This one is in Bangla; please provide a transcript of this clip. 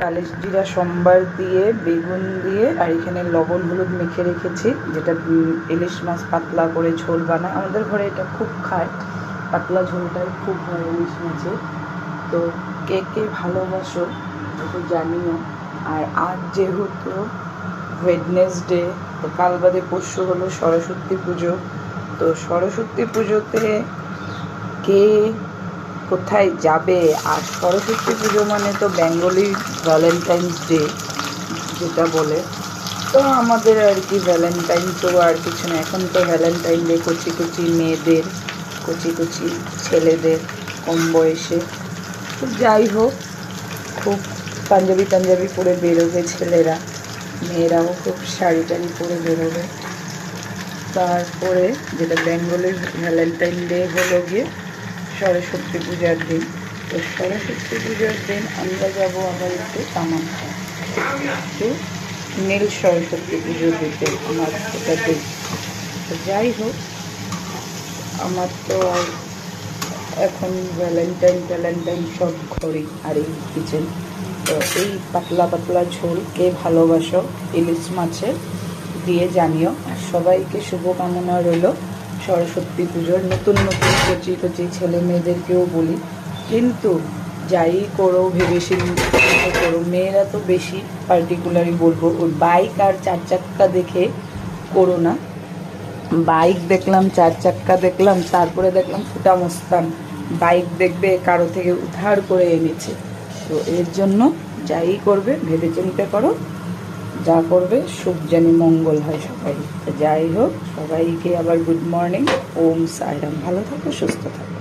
কালিশ জিরা সম্বার দিয়ে, বেগুন দিয়ে, আর এখানে লবণ হলুদ মেখে রেখেছি, যেটা ইলিশ মাছ পাতলা করে ঝোল বানায়। আমাদের ঘরে এটা খুব খায়, পাতলা ঝোলটাই খুব হয় ইলিশ মাছের। তো কে কে ভালোবাসো একটু জানিও। আর আজ যেহেতু ওয়েডনেসডে, তো কাল বাদে পরশু হলো সরস্বতী পুজো। তো সরস্বতী পুজোতে কে কোথায় যাবে? আর সরস্বতী পুজো মানে তো বেঙ্গলি ভ্যালেন্টাইন্স ডে যেটা বলে, তো আমাদের আর কি ভ্যালেন্টাইন তো আর কিছু না। এখন তো ভ্যালেন্টাইন ডে কচি কচি মেয়েদের, কচি কচি ছেলেদের, কম বয়সে। তো যাই হোক, খুব পাঞ্জাবি টাঞ্জাবি পরে বেরোবে ছেলেরা, মেয়েরাও খুব শাড়ি টাড়ি পরে বেরোবে। তারপরে যেটা বেঙ্গলের ভ্যালেন্টাইন ডে হলো গিয়ে সরস্বতী পূজার দিন। তো সরস্বতী পূজার দিন আমরা যাবো আবার একটু কামাখ্যা, একটু নীল সরস্বতী পুজো দিতে আমার ওটা দিন। তো যাই হোক, আমার তো আর এখন ভ্যালেন্টাইন সব ঘরেই আর এই কিচেন। তো এই পাতলা পাতলা ঝোল কে ভালোবাসো ইলিশ মাছের দিয়ে জানিও। আর সবাইকে শুভকামনা রইল সরস্বতী পুজোর। নতুন নতুন কচি কচি ছেলে মেয়েদেরকেও বলি, কিন্তু যাই করো ভেবেচিন্তে করো। মেয়েরা তো বেশি পার্টিকুলারই বলবো, ওই বাইক আর চার চাক্কা দেখে করো না। বাইক দেখলাম, চার চাক্কা দেখলাম, তারপরে দেখলাম ফুটা মস্তান বাইক দেখবে কারো থেকে উদ্ধার করে এনেছে। তো এর জন্য যাই করবে ভেবেচিন্তে করো, যা করবে শুভ জানি মঙ্গল হয় সবাই। তো যাই হোক, সবাইকে আবার গুড মর্নিং, ওম সাইরাম। ভালো থাকো, সুস্থ থাকো।